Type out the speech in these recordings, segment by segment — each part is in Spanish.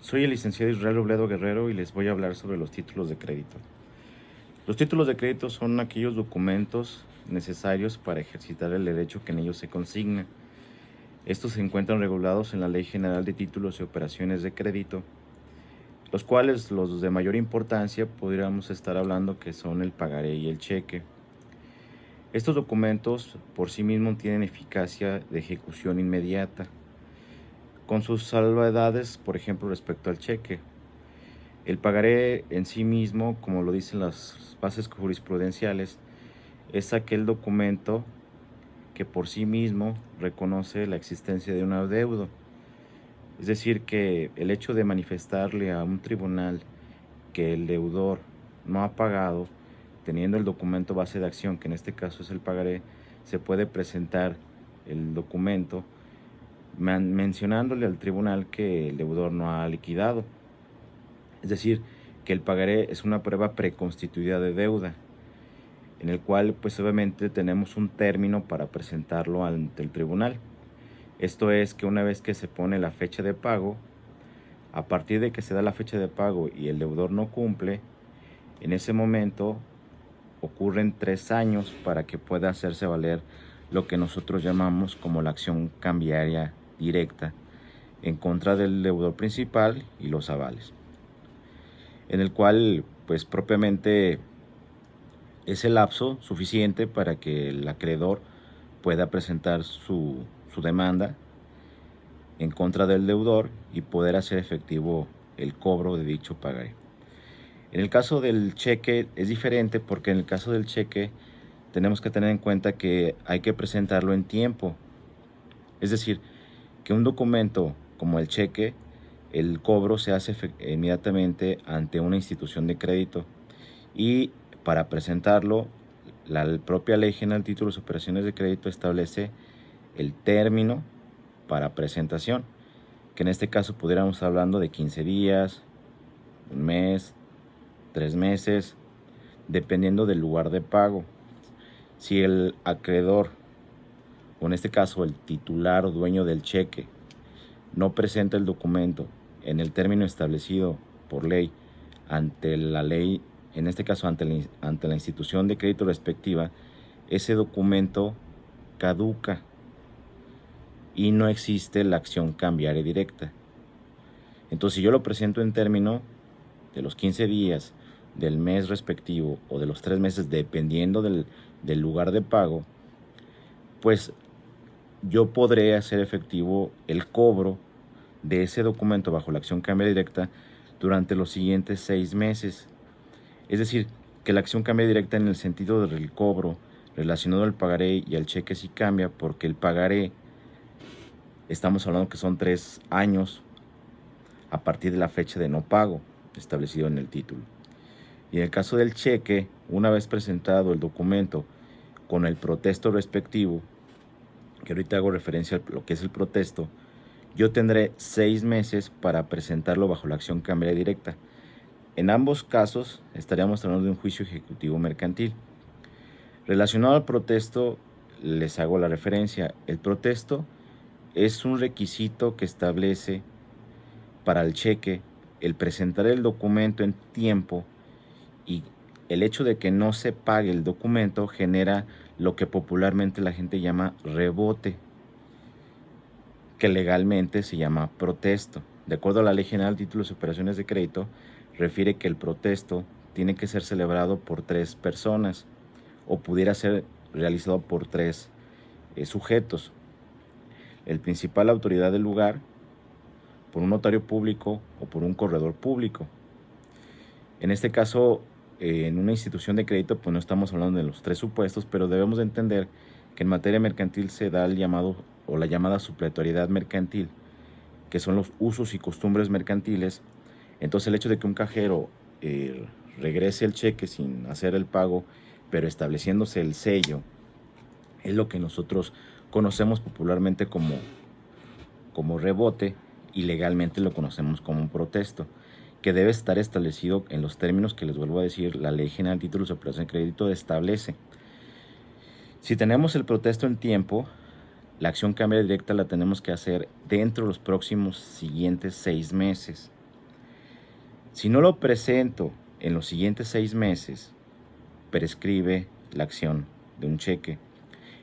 Soy el licenciado Israel Robledo Guerrero y les voy a hablar sobre los títulos de crédito. Los títulos de crédito son aquellos documentos necesarios para ejercitar el derecho que en ellos se consigna. Estos se encuentran regulados en la Ley General de Títulos y Operaciones de Crédito, los cuales los de mayor importancia podríamos estar hablando que son el pagaré y el cheque. Estos documentos por sí mismos tienen eficacia de ejecución inmediata, con sus salvedades, por ejemplo, respecto al cheque. El pagaré en sí mismo, como lo dicen las bases jurisprudenciales, es aquel documento que por sí mismo reconoce la existencia de un adeudo. Es decir, que el hecho de manifestarle a un tribunal que el deudor no ha pagado, teniendo el documento base de acción, que en este caso es el pagaré, se puede presentar el documento mencionándole al tribunal que el deudor no ha liquidado. Es decir, que el pagaré es una prueba preconstituida de deuda, en el cual pues obviamente tenemos un término para presentarlo ante el tribunal. Esto es que una vez que se pone la fecha de pago, a partir de que se da la fecha de pago y el deudor no cumple, en ese momento ocurren 3 años para que pueda hacerse valer lo que nosotros llamamos como la acción cambiaria directa en contra del deudor principal y los avales, en el cual pues propiamente es el lapso suficiente para que el acreedor pueda presentar su demanda en contra del deudor y poder hacer efectivo el cobro de dicho pagaré. En el caso del cheque es diferente, porque en el caso del cheque tenemos que tener en cuenta que hay que presentarlo en tiempo. Es decir, que un documento como el cheque, el cobro se hace inmediatamente ante una institución de crédito, y para presentarlo, la propia Ley General de Títulos y Operaciones de Crédito establece el término para presentación, que en este caso pudiéramos estar hablando de 15 días, un mes, 3 meses, dependiendo del lugar de pago. Si el acreedor, o en este caso el titular o dueño del cheque, no presenta el documento en el término establecido por ley ante la ley, en este caso ante la institución de crédito respectiva, ese documento caduca y no existe la acción cambiaria directa. Entonces, si yo lo presento en término de los 15 días, del mes respectivo o de los 3 meses, dependiendo del lugar de pago, pues yo podré hacer efectivo el cobro de ese documento bajo la acción cambia directa durante los siguientes 6 meses. Es decir, que la acción cambia directa en el sentido del cobro relacionado al pagaré y al cheque sí cambia, porque el pagaré, estamos hablando que son 3 años a partir de la fecha de no pago establecido en el título. Y en el caso del cheque, una vez presentado el documento con el protesto respectivo, que ahorita hago referencia a lo que es el protesto, yo tendré 6 meses para presentarlo bajo la acción cambiaria directa. En ambos casos estaríamos hablando de un juicio ejecutivo mercantil. Relacionado al protesto, les hago la referencia. El protesto es un requisito que establece para el cheque el presentar el documento en tiempo, y el hecho de que no se pague el documento genera lo que popularmente la gente llama rebote, que legalmente se llama protesto. De acuerdo a la Ley General de Títulos y Operaciones de Crédito, refiere que el protesto tiene que ser celebrado por 3 personas o pudiera ser realizado por 3 sujetos: el principal autoridad del lugar, por un notario público o por un corredor público. En este caso, en una institución de crédito, pues no estamos hablando de los 3 supuestos, pero debemos de entender que en materia mercantil se da el llamado o la llamada supletoriedad mercantil, que son los usos y costumbres mercantiles. Entonces, el hecho de que un cajero regrese el cheque sin hacer el pago, pero estableciéndose el sello, es lo que nosotros conocemos popularmente como rebote, y legalmente lo conocemos como un protesto, que debe estar establecido en los términos que les vuelvo a decir, la Ley General de Títulos de Operación de Crédito establece. Si tenemos el protesto en tiempo, la acción cambia directa la tenemos que hacer dentro de los próximos siguientes 6 meses. Si no lo presento en los siguientes 6 meses, prescribe la acción de un cheque.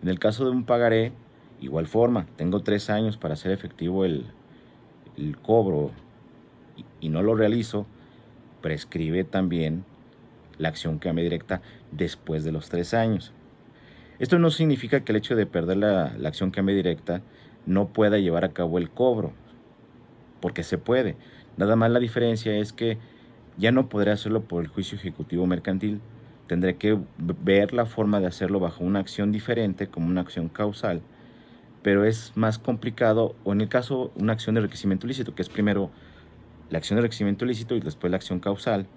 En el caso de un pagaré, igual forma, tengo 3 años para hacer efectivo el cobro y no lo realizo, prescribe también la acción cambia directa después de los 3 años. Esto no significa que el hecho de perder la acción cambia directa no pueda llevar a cabo el cobro, porque se puede. Nada más la diferencia es que ya no podré hacerlo por el juicio ejecutivo mercantil. Tendré que ver la forma de hacerlo bajo una acción diferente, como una acción causal, pero es más complicado, o en el caso una acción de enriquecimiento ilícito, que es primero la acción de enriquecimiento ilícito y después la acción causal,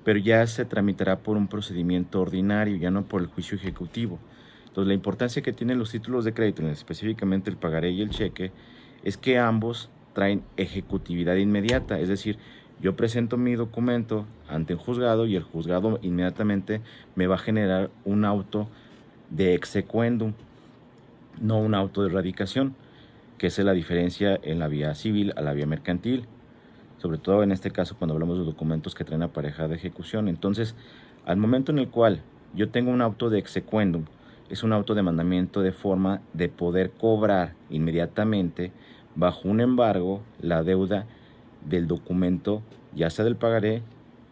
pero ya se tramitará por un procedimiento ordinario, ya no por el juicio ejecutivo. Entonces, la importancia que tienen los títulos de crédito, específicamente el pagaré y el cheque, es que ambos traen ejecutividad inmediata, es decir, yo presento mi documento ante el juzgado y el juzgado inmediatamente me va a generar un auto de exequendum, no un auto de erradicación, que es la diferencia en la vía civil a la vía mercantil, sobre todo en este caso cuando hablamos de documentos que traen aparejada de ejecución. Entonces, al momento en el cual yo tengo un auto de exequendum, es un auto de mandamiento de forma de poder cobrar inmediatamente bajo un embargo la deuda del documento, ya sea del pagaré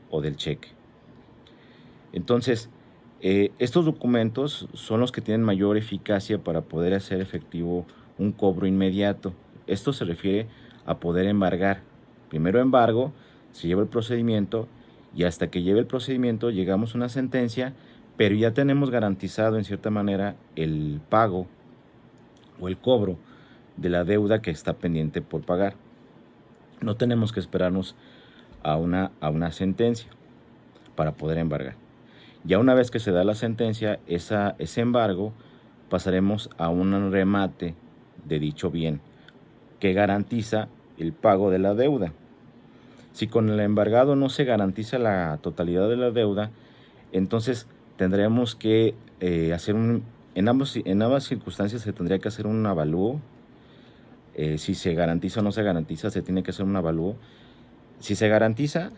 o del cheque. Entonces, estos documentos son los que tienen mayor eficacia para poder hacer efectivo un cobro inmediato. Esto se refiere a poder embargar. Primero embargo, se lleva el procedimiento y hasta que lleve el procedimiento llegamos a una sentencia, pero ya tenemos garantizado en cierta manera el pago o el cobro de la deuda que está pendiente por pagar. No tenemos que esperarnos a una sentencia para poder embargar. Ya una vez que se da la sentencia, ese embargo, pasaremos a un remate de dicho bien que garantiza el pago de la deuda. Si con el embargado no se garantiza la totalidad de la deuda, entonces tendremos que hacer en ambas circunstancias se tendría que hacer un avalúo. Si se garantiza o no se garantiza, se tiene que hacer un avalúo. Si se garantiza,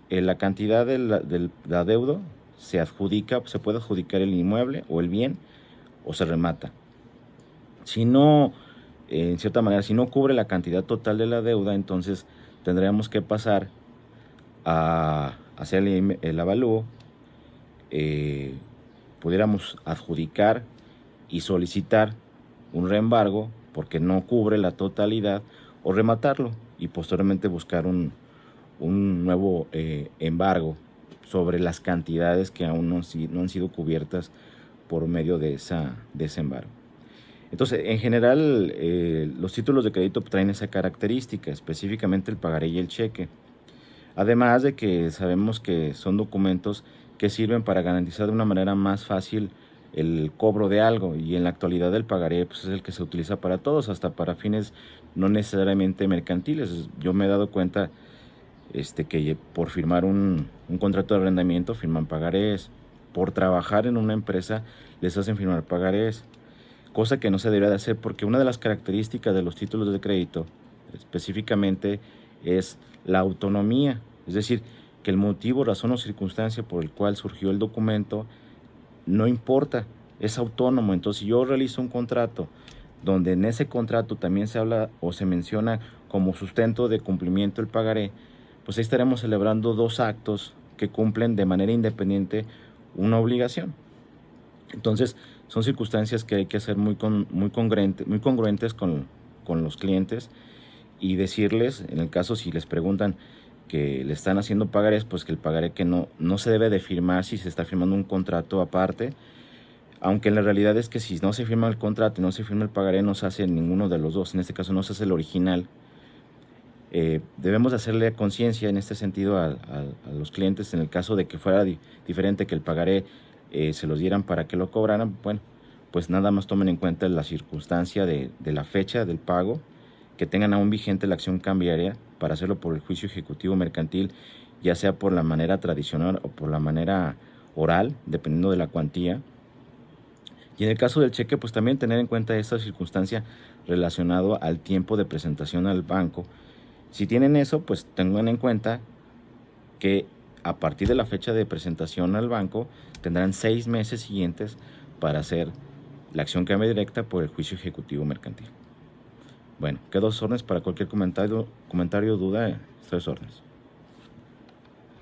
la cantidad del adeudo se adjudica, se puede adjudicar el inmueble o el bien o se remata. Si no, en cierta manera, si no cubre la cantidad total de la deuda, entonces tendríamos que pasar a hacer el avalúo, pudiéramos adjudicar y solicitar un reembargo porque no cubre la totalidad o rematarlo y posteriormente buscar un nuevo embargo sobre las cantidades que aún no han sido cubiertas por medio de ese embargo. Entonces, en general, los títulos de crédito traen esa característica, específicamente el pagaré y el cheque. Además de que sabemos que son documentos que sirven para garantizar de una manera más fácil el cobro de algo, y en la actualidad el pagaré pues, es el que se utiliza para todos, hasta para fines no necesariamente mercantiles. Yo me he dado cuenta que por firmar un contrato de arrendamiento firman pagarés, por trabajar en una empresa les hacen firmar pagarés, cosa que no se debería de hacer porque una de las características de los títulos de crédito específicamente es la autonomía, es decir, que el motivo, razón o circunstancia por el cual surgió el documento no importa, es autónomo. Entonces, si yo realizo un contrato donde en ese contrato también se habla o se menciona como sustento de cumplimiento el pagaré, pues ahí estaremos celebrando dos actos que cumplen de manera independiente una obligación. Entonces, son circunstancias que hay que hacer muy congruentes con los clientes y decirles, en el caso si les preguntan que le están haciendo pagarés, pues que el pagaré que no se debe de firmar si se está firmando un contrato aparte, aunque en la realidad es que si no se firma el contrato y no se firma el pagaré, no se hace ninguno de los dos, en este caso no se hace el original. Debemos hacerle conciencia en este sentido a los clientes, en el caso de que fuera diferente, que el pagaré se los dieran para que lo cobraran, bueno, pues nada más tomen en cuenta la circunstancia de la fecha del pago, que tengan aún vigente la acción cambiaria para hacerlo por el juicio ejecutivo mercantil, ya sea por la manera tradicional o por la manera oral, dependiendo de la cuantía. Y en el caso del cheque, pues también tener en cuenta esta circunstancia relacionado al tiempo de presentación al banco. Si tienen eso, pues tengan en cuenta que a partir de la fecha de presentación al banco tendrán 6 meses siguientes para hacer la acción cambio directa por el juicio ejecutivo mercantil. Bueno, quedo a sus órdenes para cualquier comentario o duda, estoy a sus órdenes.